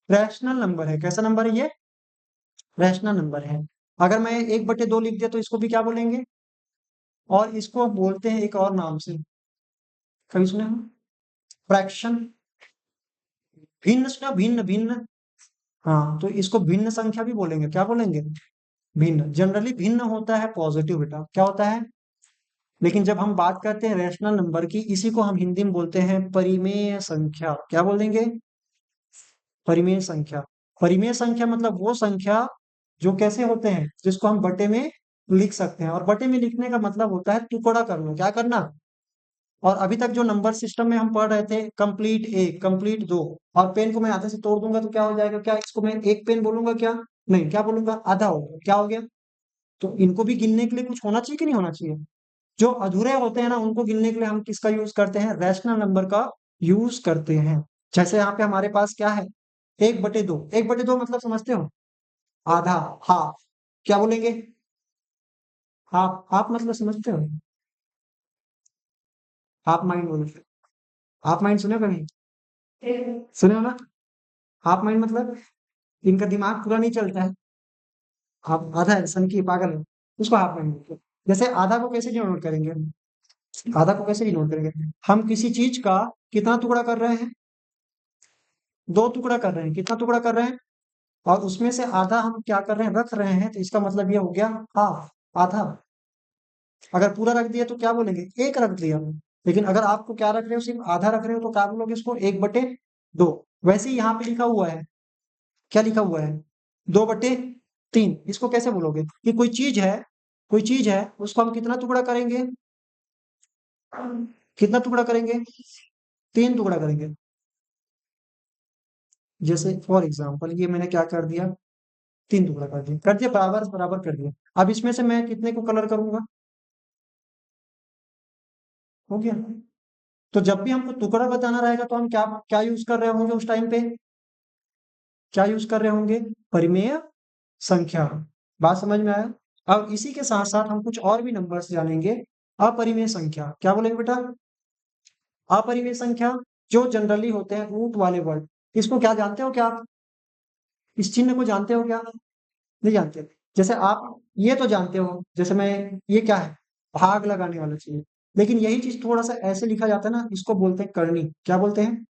रैशनल नंबर है। कैसा नंबर है ये? रैशनल नंबर है। अगर मैं 1/2 लिख दिया तो इसको भी क्या बोलेंगे? और इसको बोलते हैं एक और नाम से, कभी सुने हो? फ्रैक्शन। भिन्न सुना? भिन्न भिन्न। हाँ, तो इसको भिन्न संख्या भी बोलेंगे। क्या बोलेंगे? भिन्न। जनरली भिन्न होता है पॉजिटिव बेटा। क्या होता है? लेकिन जब हम बात करते हैं रैशनल नंबर की, इसी को हम हिंदी में बोलते हैं परिमेय संख्या। क्या बोलेंगे? परिमेय संख्या। परिमेय संख्या मतलब वो संख्या जो कैसे होते हैं, जिसको हम बटे में लिख सकते हैं। और बटे में लिखने का मतलब होता है टुकड़ा करना। क्या करना? और अभी तक जो नंबर सिस्टम में हम पढ़ रहे थे, कंप्लीट एक, कंप्लीट दो, और पेन को मैं आधे से तोड़ दूंगा तो क्या हो जाएगा? क्या इसको मैं एक पेन बोलूंगा? क्या नहीं, क्या बोलूंगा? आधा होगा। क्या हो गया? तो इनको भी गिनने के लिए कुछ होना चाहिए कि नहीं होना चाहिए? जो अधूरे होते हैं ना, उनको गिनने के लिए हम किसका यूज करते हैं? रैशनल नंबर का यूज करते हैं। जैसे यहाँ पे हमारे पास क्या है? 1/2। 1/2 मतलब समझते हो? आधा, हाफ। क्या बोलेंगे? हाफ। हाफ मतलब समझते हो? हाफ माइंड बोलते हैं। हाफ माइंड सुने हो कभी? सुने हो ना? हाफ माइंड मतलब इनका दिमाग पूरा नहीं चलता है। आप आधा है, सन की पागल है, उसको हाफ माइंड बोलते हैं। जैसे आधा को कैसे डिनोट करेंगे हम? आधा को कैसे डिनोट करेंगे? हम किसी चीज का कितना टुकड़ा कर रहे हैं? 2 टुकड़ा कर रहे हैं। कितना टुकड़ा कर रहे हैं? और उसमें से आधा हम क्या कर रहे हैं? रख रहे हैं, तो इसका मतलब ये हो गया हाफ, आधा। अगर पूरा रख दिया तो क्या बोलेंगे? एक रख दिया। लेकिन अगर आपको क्या रख रहे हो, सिर्फ आधा रख रहे हो, तो क्या बोलोगे? इसको 1/2। वैसे ही यहाँ पे लिखा हुआ है। क्या लिखा हुआ है? 2/3। इसको कैसे बोलोगे? कि कोई चीज है, कोई चीज है, उसको हम कितना टुकड़ा करेंगे? कितना टुकड़ा करेंगे? 3 टुकड़ा करेंगे। जैसे फॉर एग्जाम्पल ये मैंने क्या कर दिया? 3 टुकड़ा कर दिया बराबर बराबर कर दिया। अब इसमें से मैं कितने को कलर करूंगा? हो गया। तो जब भी हमको टुकड़ा बताना रहेगा तो हम क्या क्या यूज कर रहे होंगे उस टाइम पे? क्या यूज कर रहे होंगे? परिमेय संख्या। बात समझ में आया? अब इसी के साथ साथ हम कुछ और भी नंबर्स जानेंगे। अपरिमेय संख्या। क्या बोलेंगे बेटा? अपरिमेय संख्या जो जनरली होते हैं रूट वाले वर्ड, इसको क्या जानते हो क्या आप? इस चिन्ह को जानते हो क्या? नहीं जानते? जैसे आप ये तो जानते हो, जैसे मैं, ये क्या है? भाग लगाने वाला चिन्ह। लेकिन यही चीज थोड़ा सा ऐसे लिखा जाता है ना, इसको बोलते हैं करनी। क्या बोलते हैं?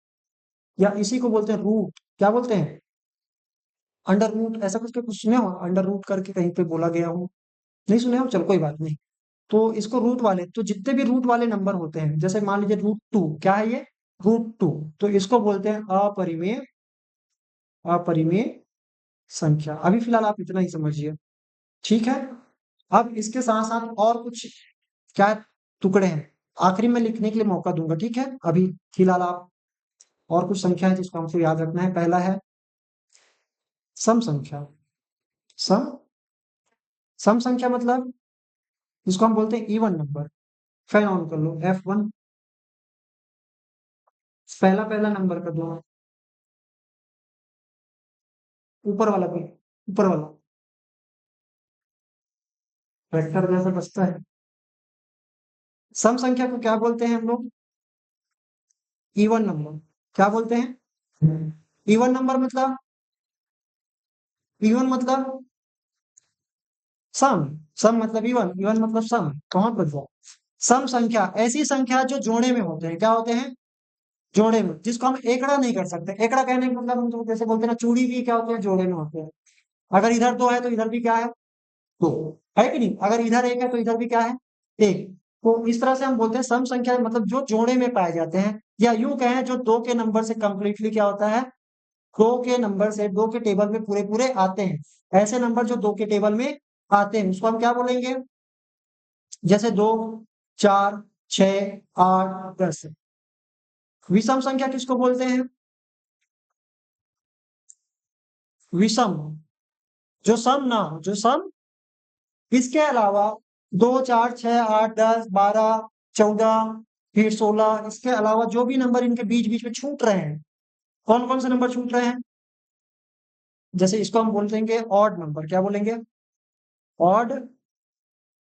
या इसी को बोलते हैं रूट। क्या बोलते हैं? Under root. ऐसा कुछ सुने हो अंडर रूट करके कहीं पे बोला गया हो? नहीं सुने हो? चलो कोई बात नहीं। तो इसको रूट वाले, तो जितने भी रूट वाले नंबर होते हैं, जैसे मान लीजिए रूट 2, क्या है ये? रूट 2। तो इसको बोलते हैं अपरिमेय, अपरिमेय संख्या। अभी फिलहाल आप इतना ही समझिए, ठीक है? अब इसके साथ साथ और कुछ क्या टुकड़े हैं, आखिरी में लिखने के लिए मौका दूंगा, ठीक है? अभी फिलहाल आप, और कुछ संख्या है जिसको हमको याद रखना है। पहला है सम संख्या। सम, सम संख्या मतलब जिसको हम बोलते हैं इवन नंबर। फैन ऑन कर लो, F1। पहला पहला नंबर कर दो, ऊपर वाला भी, ऊपर वाला वेक्टर जैसा बचता है। सम संख्या को क्या बोलते हैं हम लोग? Even number. क्या बोलते हैं? इवन नंबर मतलब, इवन मतलब सम। सम मतलब इवन, इवन मतलब सम। कौन बचा? सम संख्या ऐसी संख्या जो जोड़े में होते हैं। क्या होते हैं? जोड़े में, जिसको हम एकड़ा नहीं कर सकते। एकड़ा कहने का मतलब हम तो जैसे बोलते हैं ना, चूड़ी भी क्या होते हैं? जोड़े में होते हैं। अगर इधर 2 है तो इधर भी क्या है? 2 है कि नहीं? अगर इधर 1 है तो इधर भी क्या है? 1। तो इस तरह से हम बोलते हैं सम संख्या मतलब जो जोड़े में पाए जाते हैं, या यूं कहें जो 2 के नंबर से कंप्लीटली क्या होता है? 2 के नंबर से, 2 के टेबल में पूरे पूरे आते हैं। ऐसे नंबर जो 2 के टेबल में आते हैं उसको हम क्या बोलेंगे? जैसे 2, 4, 6, 8, 10। विषम संख्या किसको बोलते हैं? विषम, जो सम ना हो, जो सम इसके अलावा 2, 4, 6, 8, 10, 12, 14, फिर 16, इसके अलावा जो भी नंबर इनके बीच बीच में छूट रहे हैं, कौन कौन से नंबर छूट रहे हैं? जैसे इसको हम बोल देंगे ऑड नंबर। क्या बोलेंगे? Odd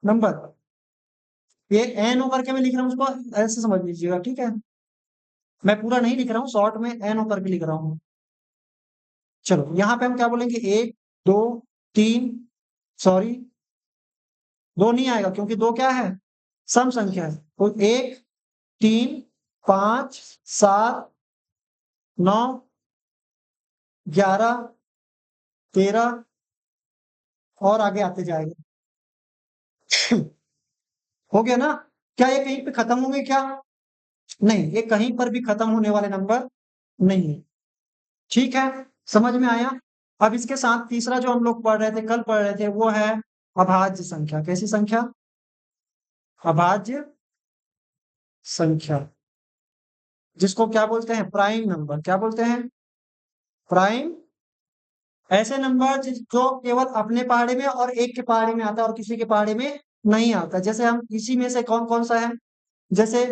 number. ये एन होकर के मैं लिख रहा हूँ, उसको ऐसे समझ लीजिएगा, ठीक है? मैं पूरा नहीं लिख रहा हूँ, शॉर्ट में एन होकर के लिख रहा हूँ। चलो यहाँ पे हम क्या बोलेंगे? 1, 2, 3, सॉरी 2 नहीं आएगा क्योंकि 2 क्या है? सम संख्या है। तो 1, 3, 5, 7, 9, 11, 13 और आगे आते जाएगा। हो गया ना? क्या ये कहीं पे खत्म होंगे क्या? नहीं, ये कहीं पर भी खत्म होने वाले नंबर नहीं है। ठीक है, समझ में आया? अब इसके साथ तीसरा जो हम लोग पढ़ रहे थे, कल पढ़ रहे थे, वो है अभाज्य संख्या। कैसी संख्या? अभाज्य संख्या, जिसको क्या बोलते हैं? Prime number. क्या बोलते हैं? प्राइम। ऐसे नंबर जो केवल अपने पहाड़े में और एक के पहाड़े में आता है और किसी के पहाड़े में नहीं आता। जैसे हम इसी में से कौन कौन सा है? जैसे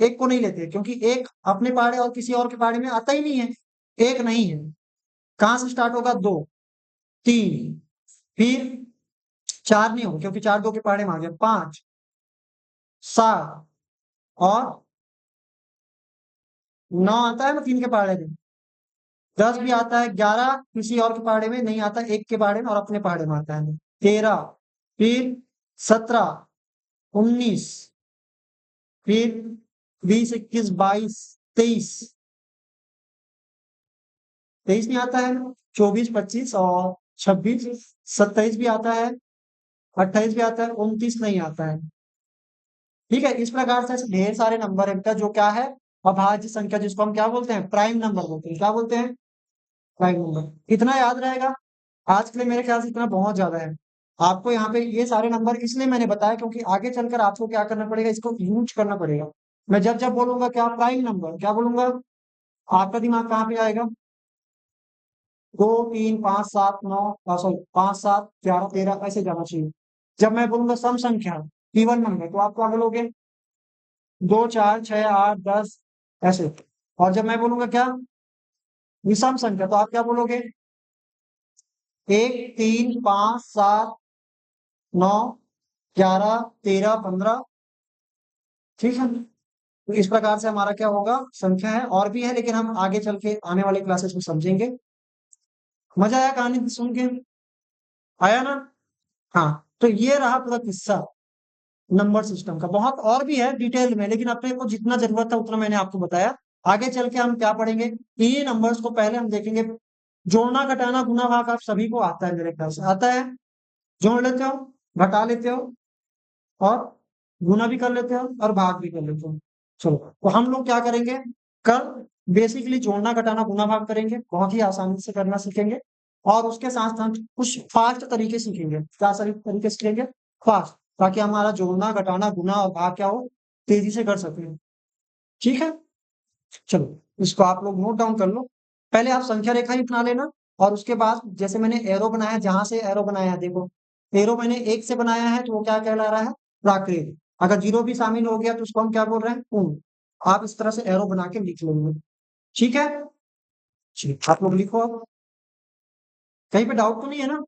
एक को नहीं लेते क्योंकि एक अपने पहाड़े और किसी और के पहाड़े में आता ही नहीं है। एक नहीं है। कहां से स्टार्ट होगा? 2, 3, फिर 4 नहीं होगा क्योंकि 4 2 के पहाड़े में आ गया। 5, 7 और 9 आता है ना 3 के पहाड़े में। 10 भी आता है। 11 किसी और के पहाड़े में नहीं आता, एक के पहाड़े में और अपने पहाड़े में आता है। 13, फिर 17, 19, फिर 20, 21, 22, 23। 23 नहीं आता है। 24, 25 और 26, 27 भी आता है। 28 भी आता है। 29 नहीं आता है। ठीक है, इस प्रकार से ऐसे ढेर सारे नंबर है बेटा जो क्या है? अभाज्य संख्या, जिसको हम क्या बोलते हैं? प्राइम नंबर बोलते हैं। क्या बोलते हैं? Prime number. इतना याद रहेगा आज के लिए, मेरे ख्याल से इतना बहुत ज्यादा है। आपको यहाँ पे ये सारे नंबर इसलिए मैंने बताया क्योंकि आगे चलकर आपको क्या करना पड़ेगा? इसको यूज करना पड़ेगा। मैं जब जब बोलूंगा क्या प्राइम नंबर, क्या बोलूंगा, आपका दिमाग कहाँ पे आएगा? 2, 3, 5, 7, 9, सॉरी 5, 7, 11, 13 ऐसे जाना चाहिए। जब मैं बोलूंगा सम संख्या, इवन नंबर, तो आप क्या बोलोगे? 2, 4, 6, 8, 10 ऐसे। और जब मैं बोलूंगा क्या? विषम संख्या, तो आप क्या बोलोगे? 1, 3, 5, 7, 9, 11, 13, 15। ठीक है, तो इस प्रकार से हमारा क्या होगा, संख्या है, और भी है लेकिन हम आगे चल के आने वाले क्लासेस में समझेंगे। मजा आया कहानी सुन के? आया ना? हाँ, तो ये रहा पूरा किस्सा नंबर सिस्टम का। बहुत और भी है डिटेल में, लेकिन अपने को जितना जरूरत है उतना मैंने आपको बताया। आगे चल के हम क्या पढ़ेंगे, इन्हीं नंबर्स को पहले हम देखेंगे। जोड़ना घटाना गुना भाग आप सभी को आता है, मेरे ख्याल से आता है। जोड़ लेते हो, घटा लेते हो, और गुना भी कर लेते हो, और भाग भी कर लेते हो। चलो, तो हम लोग क्या करेंगे, कल बेसिकली जोड़ना घटाना गुना भाग करेंगे, बहुत ही आसानी से करना सीखेंगे। और उसके साथ साथ कुछ फास्ट तरीके सीखेंगे। क्या सारे तरीके सीखेंगे? फास्ट, ताकि हमारा जोड़ना घटाना गुना और भाग क्या हो, तेजी से कर सके। ठीक है, चलो इसको आप लोग नोट डाउन कर लो। पहले आप संख्या रेखा ही बना लेना, और उसके बाद जैसे मैंने एरो बनाया, जहां से एरो बनाया है देखो, एरो मैंने एक से बनाया है तो वो क्या कहला रहा है, प्राकृत। अगर जीरो भी शामिल हो गया तो उसको हम क्या बोल रहे हैं, पूर्ण। आप इस तरह से एरो बना के लिख लेंगे। ठीक है, ठीक, आप लोग लिखो अब। कहीं पे डाउट तो नहीं है ना?